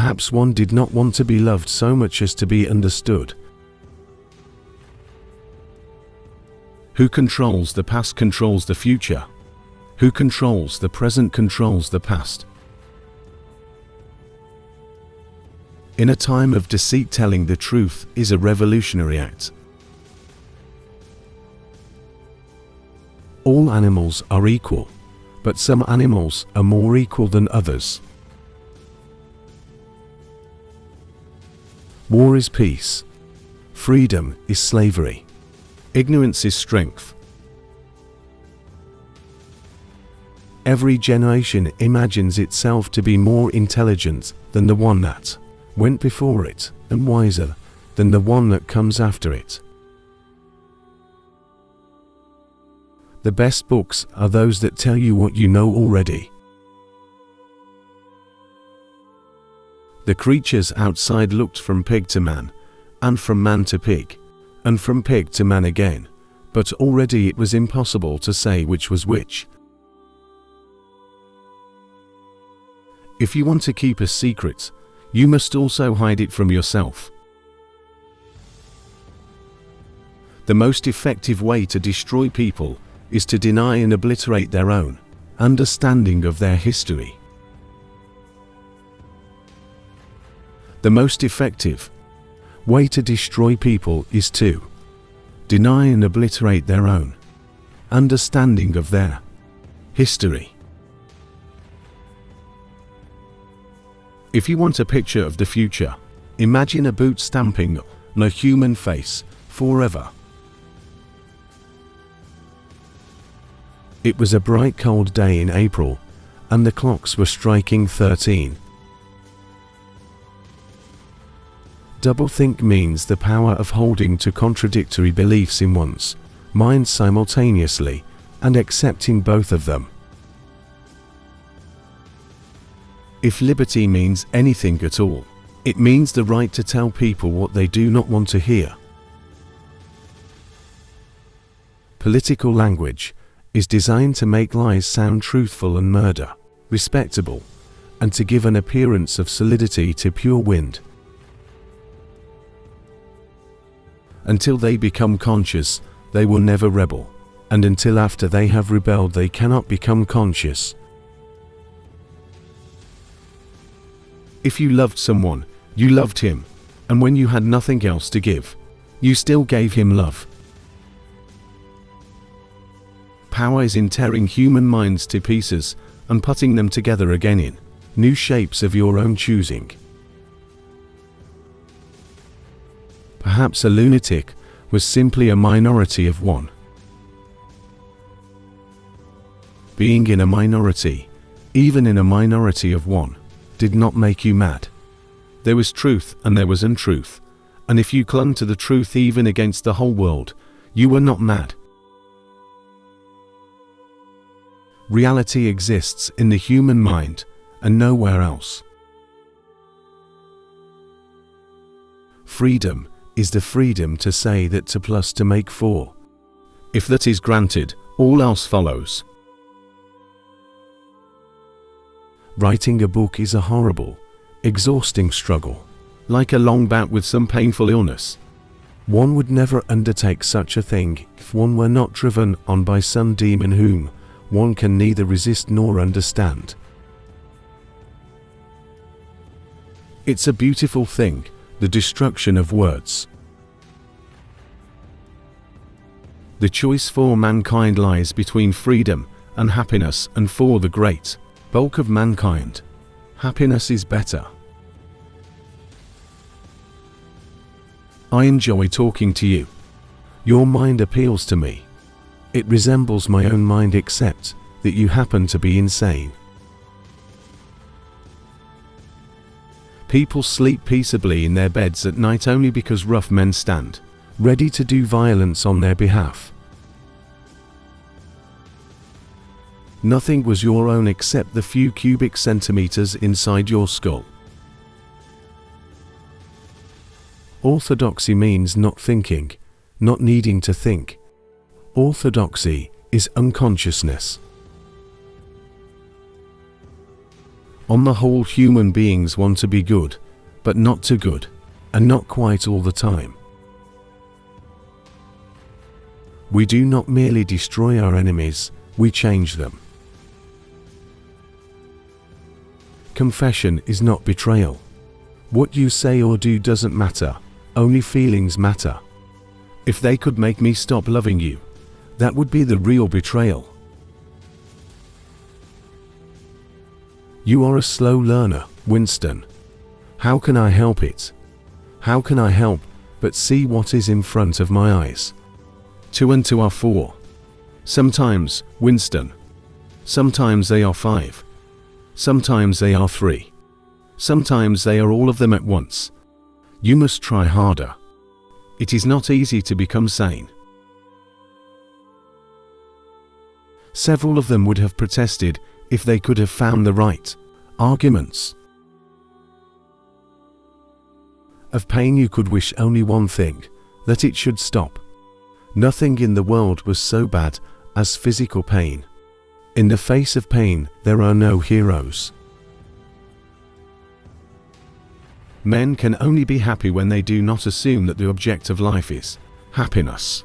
Perhaps one did not want to be loved so much as to be understood. Who controls the past controls the future. Who controls the present controls the past. In a time of deceit, telling the truth is a revolutionary act. All animals are equal, but some animals are more equal than others. War is peace. Freedom is slavery. Ignorance is strength. Every generation imagines itself to be more intelligent than the one that went before it, and wiser than the one that comes after it. The best books are those that tell you what you know already. The creatures outside looked from pig to man, and from man to pig, and from pig to man again, but already it was impossible to say which was which. If you want to keep a secret, you must also hide it from yourself. The most effective way to destroy people is to deny and obliterate their own understanding of their history. The most effective way to destroy people is to deny and obliterate their own understanding of their history. If you want a picture of the future, imagine a boot stamping on a human face forever. It was a bright cold day in April, and the clocks were striking 13. Doublethink means the power of holding to contradictory beliefs in one's mind simultaneously, and accepting both of them. If liberty means anything at all, it means the right to tell people what they do not want to hear. Political language is designed to make lies sound truthful and murder respectable, and to give an appearance of solidity to pure wind. Until they become conscious, they will never rebel, and until after they have rebelled they cannot become conscious. If you loved someone, you loved him, and when you had nothing else to give, you still gave him love. Power is in tearing human minds to pieces and putting them together again in new shapes of your own choosing. Perhaps a lunatic was simply a minority of one. Being in a minority, even in a minority of one, did not make you mad. There was truth and there was untruth, and if you clung to the truth even against the whole world, you were not mad. Reality exists in the human mind and nowhere else. Freedom is the freedom to say that 2 plus 2 make 4. If that is granted, all else follows. Writing a book is a horrible, exhausting struggle, like a long bout with some painful illness. One would never undertake such a thing if one were not driven on by some demon whom one can neither resist nor understand. It's a beautiful thing, the destruction of words. The choice for mankind lies between freedom and happiness, and for the great bulk of mankind, happiness is better. I enjoy talking to you. Your mind appeals to me. It resembles my own mind, except that you happen to be insane. People sleep peaceably in their beds at night only because rough men stand ready to do violence on their behalf. Nothing was your own except the few cubic centimeters inside your skull. Orthodoxy means not thinking, not needing to think. Orthodoxy is unconsciousness. On the whole, human beings want to be good, but not too good, and not quite all the time. We do not merely destroy our enemies, we change them. Confession is not betrayal. What you say or do doesn't matter, only feelings matter. If they could make me stop loving you, that would be the real betrayal. You are a slow learner, Winston. How can I help it? How can I help but see what is in front of my eyes? 2 and 2 are 4. Sometimes, Winston. Sometimes they are 5. Sometimes they are 3. Sometimes they are all of them at once. You must try harder. It is not easy to become sane. Several of them would have protested if they could have found the right arguments. Of pain you could wish only one thing, that it should stop. Nothing in the world was so bad as physical pain. In the face of pain, there are no heroes. Men can only be happy when they do not assume that the object of life is happiness.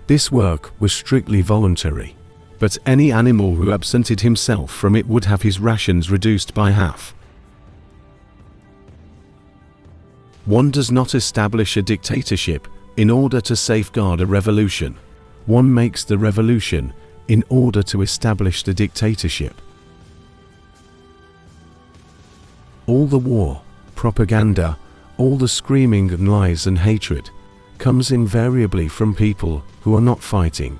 This work was strictly voluntary, but any animal who absented himself from it would have his rations reduced by half. One does not establish a dictatorship in order to safeguard a revolution. One makes the revolution in order to establish the dictatorship. All the war, propaganda, all the screaming and lies and hatred comes invariably from people who are not fighting.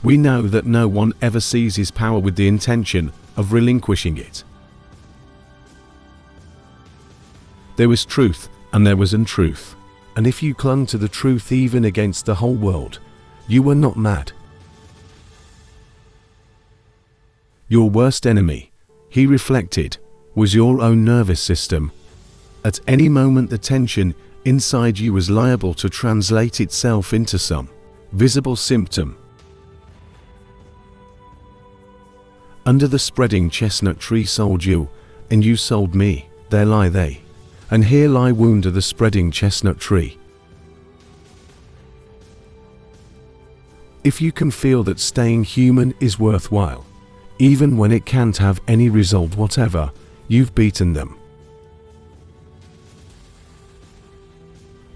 We know that no one ever seizes power with the intention of relinquishing it. There was truth and there was untruth, and if you clung to the truth even against the whole world, you were not mad. Your worst enemy, he reflected, was your own nervous system. At any moment the tension inside you was liable to translate itself into some visible symptom. Under the spreading chestnut tree sold you, and you sold me, there lie they, and here lie wounded the spreading chestnut tree. If you can feel that staying human is worthwhile, even when it can't have any result whatever, you've beaten them.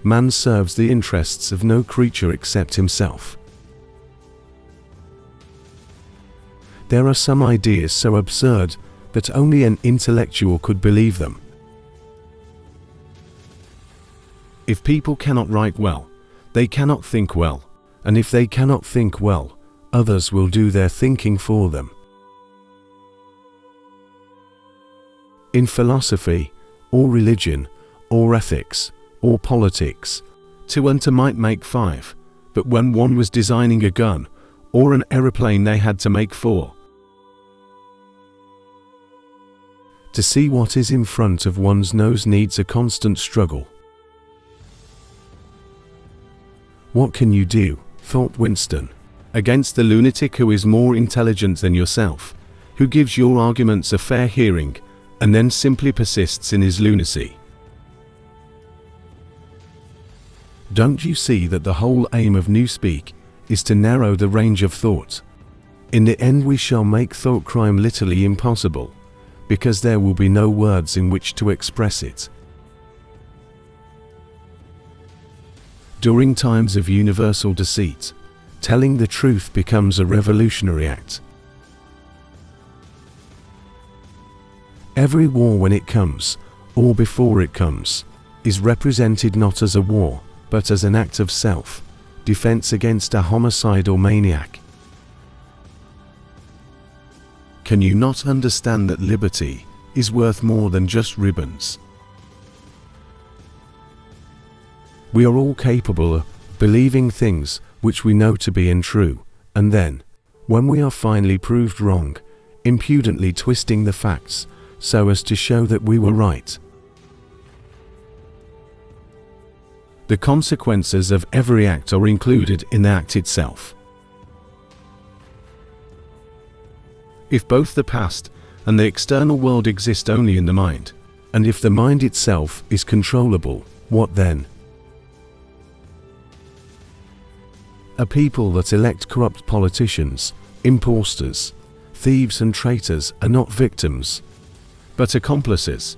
Man serves the interests of no creature except himself. There are some ideas so absurd that only an intellectual could believe them. If people cannot write well, they cannot think well, and if they cannot think well, others will do their thinking for them. In philosophy, or religion, or ethics, or politics, 2 and 2 might make 5, but when one was designing a gun or an aeroplane they had to make 4. To see what is in front of one's nose needs a constant struggle. What can you do, thought Winston, against the lunatic who is more intelligent than yourself, who gives your arguments a fair hearing, and then simply persists in his lunacy? Don't you see that the whole aim of Newspeak is to narrow the range of thought? In the end we shall make thought crime literally impossible, because there will be no words in which to express it. During times of universal deceit, telling the truth becomes a revolutionary act. Every war when it comes, or before it comes, is represented not as a war, but as an act of self-defense against a homicidal maniac. Can you not understand that liberty is worth more than just ribbons? We are all capable of believing things which we know to be untrue, and then, when we are finally proved wrong, impudently twisting the facts so as to show that we were right. The consequences of every act are included in the act itself. If both the past and the external world exist only in the mind, and if the mind itself is controllable, what then? A people that elect corrupt politicians, impostors, thieves and traitors are not victims, but accomplices,